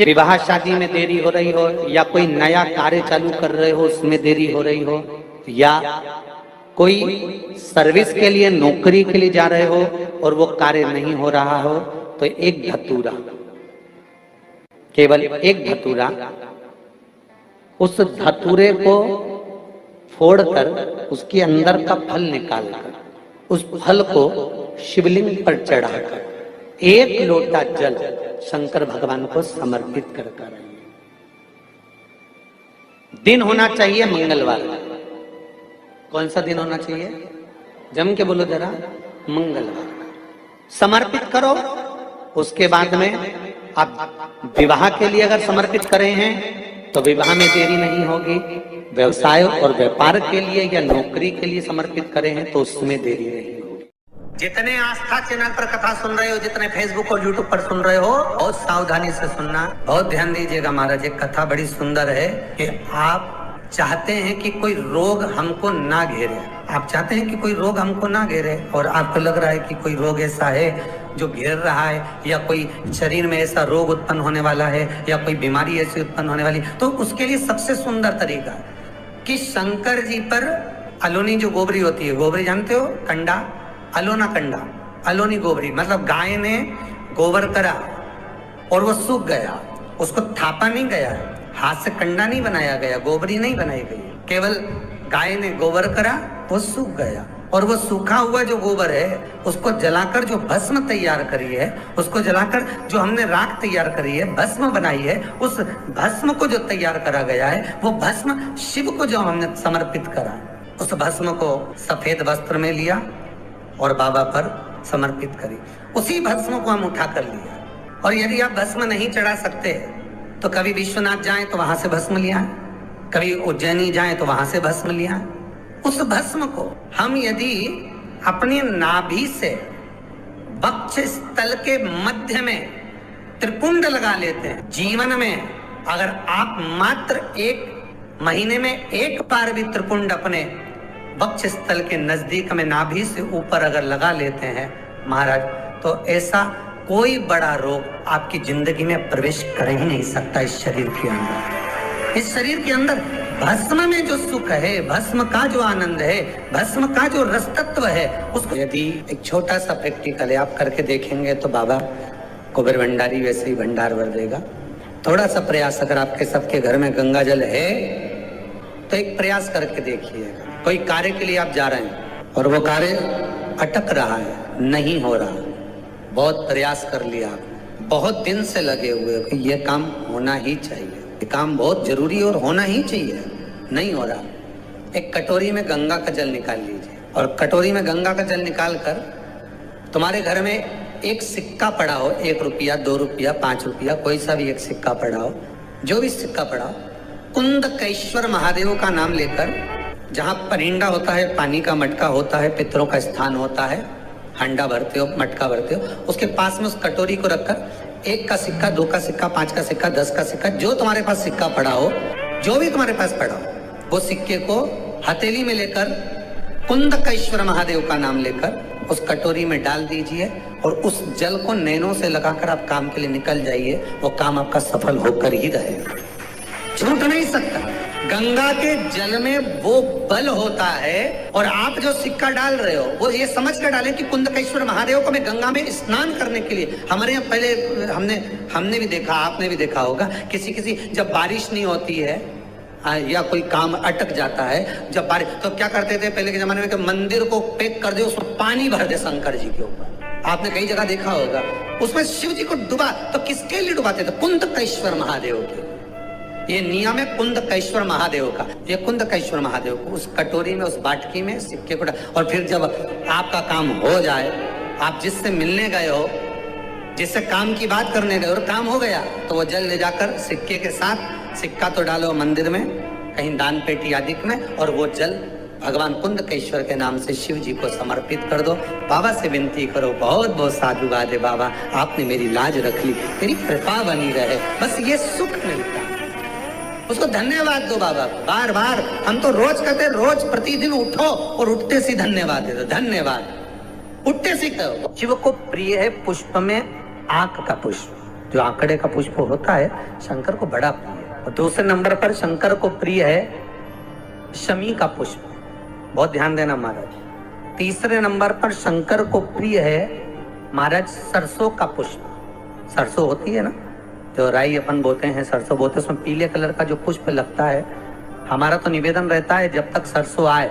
विवाह शादी में देरी हो रही हो, या कोई नया कार्य चालू कर रहे हो उसमें देरी हो रही हो, या कोई सर्विस के लिए नौकरी के लिए जा रहे हो और वो कार्य नहीं हो रहा हो, तो एक धतूरा, केवल एक धतूरा, उस धतूरे को फोड़कर उसके अंदर का फल निकालकर उस फल को शिवलिंग पर चढ़ाकर एक लोटा जल शंकर भगवान को समर्पित कर दिन होना चाहिए मंगलवार। कौन सा दिन होना चाहिए? जम के बोलो जरा, मंगलवार समर्पित करो। उसके बाद में आप विवाह के लिए अगर समर्पित करें हैं तो विवाह में देरी नहीं होगी। व्यवसाय और व्यापार के लिए या नौकरी के लिए समर्पित करें हैं तो उसमें देरी नहीं होगी। जितने आस्था चैनल पर कथा सुन रहे हो, जितने फेसबुक और यूट्यूब पर सुन रहे हो, बहुत सावधानी से सुनना, बहुत ध्यान दीजिएगा। महाराज एक कथा बड़ी सुंदर है कि आप चाहते हैं कि कोई रोग हमको ना घेरे, आप चाहते हैं कि कोई रोग हमको ना घेरे, और आपको लग रहा है कि कोई रोग ऐसा है जो घेर रहा है, या कोई शरीर में ऐसा रोग उत्पन्न होने वाला है, या कोई बीमारी ऐसी उत्पन्न होने वाली, तो उसके लिए सबसे सुंदर तरीका कि शंकर जी पर अलोनी जो गोबरी होती है, गोबरी जानते हो, कंडा, अलोना कंडा, अलोनी गोबरी, मतलब गाय ने गोबर करा और वो सूख गया, उसको थापा नहीं गया, हाथ से कंडा नहीं बनाया गया, गोबरी नहीं बनाई गई, केवल गाय ने गोबर करा, वो सूख गया, और वो सूखा हुआ जो गोबर है उसको जलाकर जो भस्म तैयार करी है, उसको जलाकर जो हमने राख तैयार करी है, भस्म बनाई है, उस भस्म को जो तैयार करा गया है, वो भस्म शिव को जो हमने समर्पित करा, उस भस्म को सफेद वस्त्र में लिया और बाबा पर समर्पित करी। उसी भस्म को हम उठा कर लिया। और यदि आप भस्म नहीं चढ़ा सकते तो कभी विश्वनाथ जाएं तो वहां से भस्म लिया, कभी उज्जैनी जाएं तो वहां से भस्म लिया। उस भस्म को हम यदि अपनी नाभि से वक्ष स्थल के मध्य में त्रिपुंड लगा लेते हैं, जीवन में अगर आप मात्र एक महीने में एक बार भी त्रिपुंड अपने वक्ष स्थल के नजदीक में नाभि से ऊपर अगर लगा लेते हैं महाराज, तो ऐसा कोई बड़ा रोग आपकी जिंदगी में प्रवेश कर ही नहीं सकता। इस शरीर के अंदर, इस शरीर के अंदर भस्म में जो सुख है, भस्म का जो आनंद है, भस्म का जो रस तत्व है, उसको यदि एक छोटा सा प्रैक्टिकल है आप करके देखेंगे तो बाबा कुबेर भंडारी वैसे ही भंडार भर देगा। थोड़ा सा प्रयास, अगर आपके सबके घर में गंगा जल है तो एक प्रयास करके देखिएगा। कोई कार्य के लिए आप जा रहे हैं और वो कार्य अटक रहा है, नहीं हो रहा, बहुत प्रयास कर लिया, बहुत दिन से लगे हुए कि ये काम होना ही चाहिए, ये काम बहुत जरूरी और होना ही चाहिए, नहीं हो रहा, एक कटोरी में गंगा का जल निकाल लीजिए, और कटोरी में गंगा का जल निकाल कर तुम्हारे घर में एक सिक्का पड़ा हो, 1 रुपया, 2 रुपया, 5 रुपया, कोई सा भी एक सिक्का पड़ा हो, जो भी सिक्का पड़ा हो, कुंदकेश्वर महादेव का नाम लेकर, जहाँ परिंडा होता है, पानी का मटका होता है, पितरों का स्थान होता है, हंडा भरते हो, मटका भरते हो, उसके पास में उस कटोरी को रखकर 1 का सिक्का, 2 का सिक्का, 5 का सिक्का, 10 का सिक्का, जो तुम्हारे पास सिक्का पड़ा हो, जो भी तुम्हारे पास पड़ा हो, वो सिक्के को हथेली में लेकर कुंदकेश्वर महादेव का नाम लेकर उस कटोरी में डाल दीजिए, और उस जल को नैनों से लगाकर आप काम के लिए निकल जाइए। वो काम आपका सफल होकर ही रहेगा, छूट नहीं सकता। गंगा के जल में वो बल होता है, और आप जो सिक्का डाल रहे हो वो ये समझ कर डालें कि कुंदकेश्वर महादेव को मैं गंगा में स्नान करने के लिए, हमारे यहाँ पहले हमने भी देखा, आपने भी देखा होगा, किसी जब बारिश नहीं होती है या कोई काम अटक जाता है, जब बारिश, तो क्या करते थे पहले के जमाने में कि मंदिर को पैक कर दे, उसमें पानी भर दे शंकर जी के ऊपर, आपने कई जगह देखा होगा, उसमें शिव जी को डुबा, तो किसके लिए डुबाते थे? कुंदकेश्वर महादेव के। ये नियम है कुंदकेश्वर महादेव का। ये कुंदकेश्वर महादेव को उस कटोरी में, उस बाटकी में सिक्के को, और फिर जब आपका काम हो जाए, आप जिससे मिलने गए हो, जिससे काम की बात करने गए और काम हो गया, तो वो जल ले जाकर सिक्के के साथ, सिक्का तो डालो मंदिर में, कहीं दान पेटी आदि में, और वो जल भगवान कुंदकेश्वर के नाम से शिव जी को समर्पित कर दो। बाबा से विनती करो, बहुत बहुत साधुवाद है बाबा, आपने मेरी लाज रख ली, मेरी कृपा बनी रहे, बस ये सुख मिलता है, उसको धन्यवाद दो बाबा को। बार बार हम तो रोज कहते, रोज प्रतिदिन उठो और उठते सी धन्यवाद दे दो, धन्यवाद, उठते सी कहो। शिव को प्रिय है पुष्प में आंख का पुष्प, जो आंकड़े का पुष्प होता है शंकर को बड़ा प्रिय है। और दूसरे नंबर पर शंकर को प्रिय है शमी का पुष्प, बहुत ध्यान देना महाराज। तीसरे नंबर पर शंकर को प्रिय है महाराज सरसों का पुष्प। सरसों होती है ना, जो राई अपन बोते हैं, सरसों बोते हैं, उसमें पीले कलर का जो पुष्प लगता है। हमारा तो निवेदन रहता है जब तक सरसों आए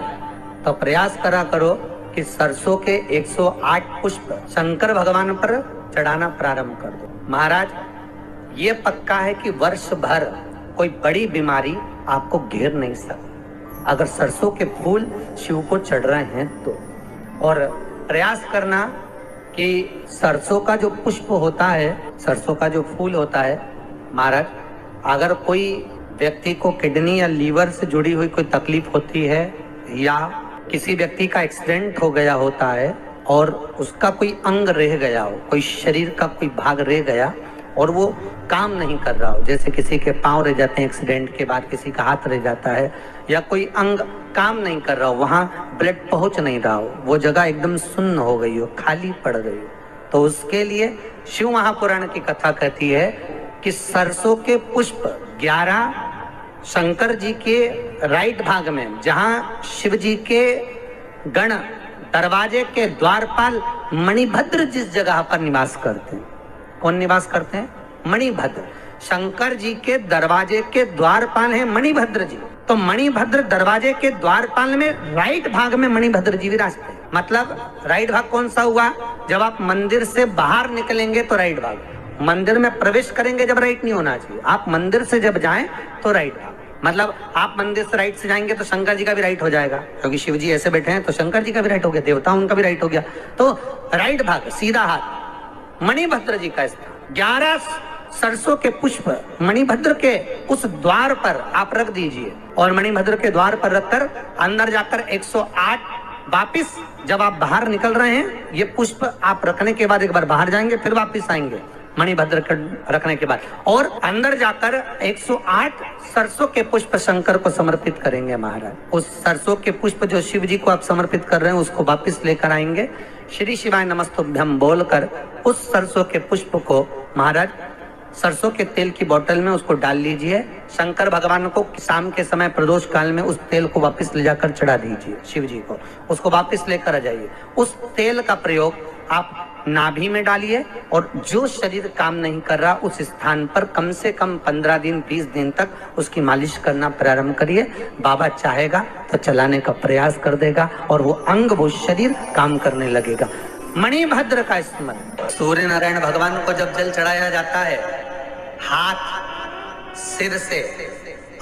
तो प्रयास करा करो कि सरसों के 108 पुष्प शंकर भगवान पर चढ़ाना प्रारंभ कर दो। महाराज ये पक्का है कि वर्ष भर कोई बड़ी बीमारी आपको घेर नहीं सकती अगर सरसों के फूल शिव को चढ़ रहे हैं तो। और प्रयास करना कि सरसों का जो पुष्प होता है, सरसों का जो फूल होता है महाराज, अगर कोई व्यक्ति को किडनी या लीवर से जुड़ी हुई कोई तकलीफ होती है या किसी व्यक्ति का एक्सीडेंट हो गया होता है और उसका कोई अंग रह गया हो, कोई शरीर का कोई भाग रह गया और वो काम नहीं कर रहा हो, जैसे किसी के पांव रह जाते हैं एक्सीडेंट के बाद, किसी का हाथ रह जाता है, या कोई अंग काम नहीं कर रहा हो, वहाँ ब्लड पहुंच नहीं रहा हो, वो जगह एकदम सुन्न हो गई हो, खाली पड़ गई हो, तो उसके लिए शिव महापुराण की कथा कहती है कि सरसों के पुष्प 11 शंकर जी के राइट भाग में, जहाँ शिव जी के गण दरवाजे के द्वारपाल मणिभद्र जिस जगह पर निवास करते हैं, कौन निवास करते हैं? मणिभद्र। शंकर जी के दरवाजे के द्वारपाल हैं मणिभद्र जी। तो मणिभद्र दरवाजे के द्वारपाल में राइट भाग में मणिभद्र जी विराजते हैं। मतलब राइट भाग कौन सा हुआ? जब आप मंदिर से बाहर निकलेंगे तो राइट भाग, मंदिर में प्रवेश करेंगे जब राइट नहीं होना चाहिए, आप मंदिर से जब जाएं तो राइट भाग। मतलब आप मंदिर से राइट से जाएंगे तो शंकर जी का भी राइट हो जाएगा, क्योंकि शिव जी ऐसे बैठे हैं तो शंकर जी का भी राइट हो गया, देवता उनका भी राइट हो गया। तो राइट भाग सीधा हाथ मणिभद्र जी का स्थान। 11 सरसों के पुष्प मणिभद्र के उस द्वार पर आप रख दीजिए और मणिभद्र के द्वार पर रखकर अंदर जाकर 108 वापिस जब आप बाहर निकल रहे हैं, ये पुष्प आप रखने के बाद एक बार बाहर जाएंगे, फिर वापिस आएंगे मणिभद्र रखने के बाद, और अंदर जाकर 108 सरसों के पुष्प शंकर को समर्पित करेंगे महाराज। उस सरसों के पुष्प जो शिव जी को आप समर्पित कर रहे हैं उसको वापिस लेकर आएंगे, श्री शिवाय नमस्तुभ्यम बोलकर उस सरसों के पुष्प को महाराज सरसों के तेल की बोतल में उसको डाल लीजिए। शंकर भगवान को शाम के समय प्रदोष काल में उस तेल को वापस ले जाकर चढ़ा दीजिए शिव जी को, उसको वापस लेकर आ जाइए। उस तेल का प्रयोग आप नाभि में डालिए और जो शरीर काम नहीं कर रहा उस स्थान पर कम से कम 15 दिन 20 दिन तक उसकी मालिश करना प्रारंभ करिए। बाबा चाहेगा तो चलाने का प्रयास कर देगा और वो अंग वो शरीर काम करने लगेगा। मणिभद्र का स्मरण। सूर्य नारायण भगवान को जब जल चढ़ाया जाता है, हाथ सिर से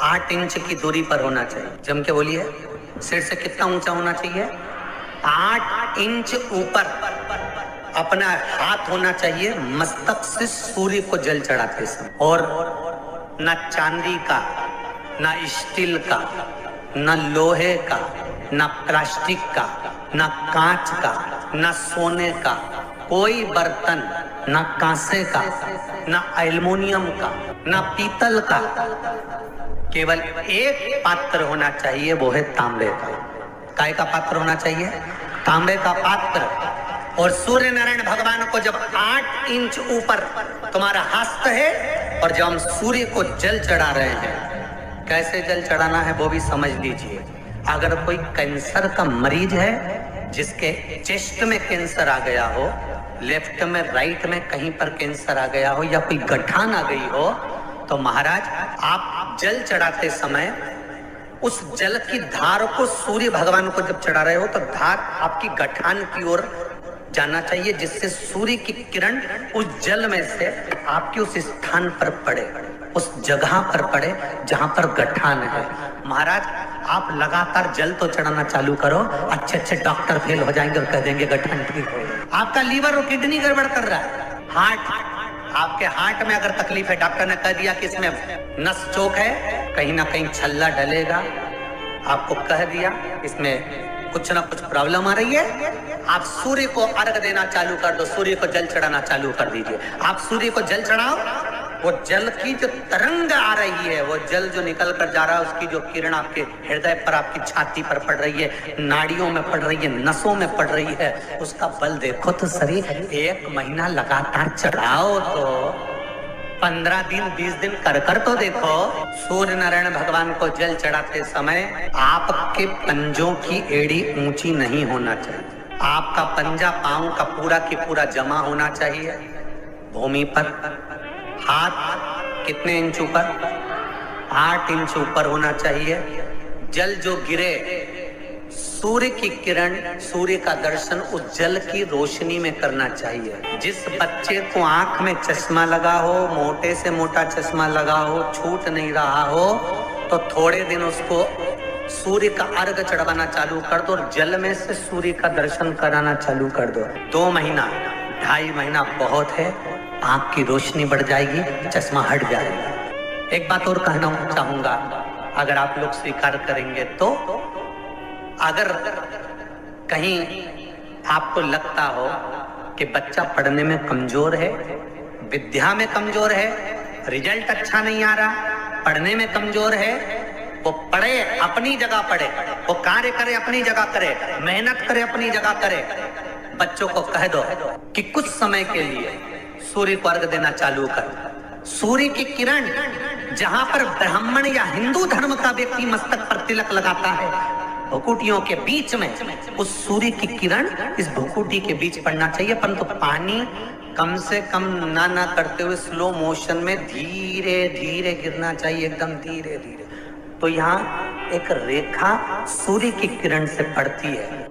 8 इंच की दूरी पर होना चाहिए। जम के बोलिए, सिर से कितना ऊंचा होना चाहिए? 8 इंच ऊपर अपना हाथ होना चाहिए मस्तक से सूर्य को जल चढ़ाते समय। और न चांदी का, न स्टील का, न लोहे का, न प्लास्टिक का, न कांच का, न सोने का कोई बर्तन, न कांसे का, न एल्युमिनियम का, न पीतल का, केवल एक पात्र होना चाहिए, वो है तांबे का। काय का पात्र होना चाहिए? तांबे का पात्र। और सूर्य नारायण भगवान को जब 8 इंच ऊपर तुम्हारा हस्त है और जब हम सूर्य को जल चढ़ा रहे हैं, कैसे जल चढ़ाना है वो भी समझ लीजिए। अगर कोई कैंसर का मरीज है, जिसके चेस्ट में कैंसर आ गया हो, लेफ्ट में राइट में कहीं पर कैंसर आ गया हो या कोई गठान आ गई हो, तो महाराज आप जल चढ़ाते समय उस जल की धार को सूर्य भगवान को जब चढ़ा रहे हो तो धार आपकी गठान की ओर जाना चाहिए, जिससे सूर्य की किरण उस जल में से आपके उस स्थान पर पड़े, उस जगह पर पड़े जहां पर गठान है। महाराज आप लगातार जल तो चढ़ाना चालू करो, अच्छे डॉक्टर फेल हो जाएंगे और कह देंगे गठान ठीक हो गया। आपका लीवर और किडनी गड़बड़ कर रहा है, हार्ट, आपके हार्ट में अगर तकलीफ है, डॉक्टर ने कह दिया कि इसमें नस चौक है, कहीं ना कहीं छल्ला डलेगा, आपको कह दिया इसमें कुछ ना कुछ प्रॉब्लम आ रही है, आप सूर्य को अर्घ देना चालू कर दो, सूर्य को जल चढ़ाना चालू कर दीजिए। आप सूर्य को जल चढ़ाओ, वो जल की जो तरंग आ रही है, वो जल जो निकल कर जा रहा है, उसकी जो किरण आपके हृदय पर, आपकी छाती पर पड़ रही है, नाड़ियों में पड़ रही है, नसों में पड़ रही है, उसका बल देखो तो सही। 1 महीना लगातार चढ़ाओ तो 15 दिन 20 दिन कर तो देखो। सूर्य नारायण भगवान को जल चढ़ाते समय आपके पंजों की एड़ी ऊंची नहीं होना चाहिए। आपका पंजा पांव का पूरा की पूरा जमा होना चाहिए भूमि पर। हाथ कितने इंच ऊपर? 8 इंच ऊपर होना चाहिए। जल जो गिरे, सूर्य की किरण, सूर्य का दर्शन उस जल की रोशनी में करना चाहिए। जिस बच्चे को आंख में चश्मा लगा हो, मोटे से मोटा चश्मा लगा हो, छूट नहीं रहा हो, तो थोड़े दिन उसको सूर्य का अर्घ चढ़वाना चालू कर दो और जल में से सूर्य का दर्शन कराना चालू कर दो। 2 महीना 2.5 महीना बहुत है, आंख की रोशनी बढ़ जाएगी, चश्मा हट जाएगा। एक बात और कहना चाहूंगा, अगर आप लोग स्वीकार करेंगे तो, अगर कहीं आपको लगता हो कि बच्चा पढ़ने में कमजोर है, विद्या में कमजोर है, रिजल्ट अच्छा नहीं आ रहा, पढ़ने में कमजोर है, वो पढ़े अपनी जगह पढ़े, वो कार्य करे अपनी जगह करे, मेहनत करे अपनी जगह करे। बच्चों को कह दो कि कुछ समय के लिए सूर्य को अर्घ देना चालू कर। सूर्य की किरण जहां पर ब्राह्मण या हिंदू धर्म का व्यक्ति मस्तक पर तिलक लगाता है, भुकुटियों के बीच में उस सूर्य की किरण इस भुकुटी के बीच पड़ना चाहिए, परंतु पानी कम से कम ना करते हुए स्लो मोशन में धीरे धीरे गिरना चाहिए, एकदम धीरे धीरे। तो यहाँ एक रेखा सूर्य की किरण से पड़ती है।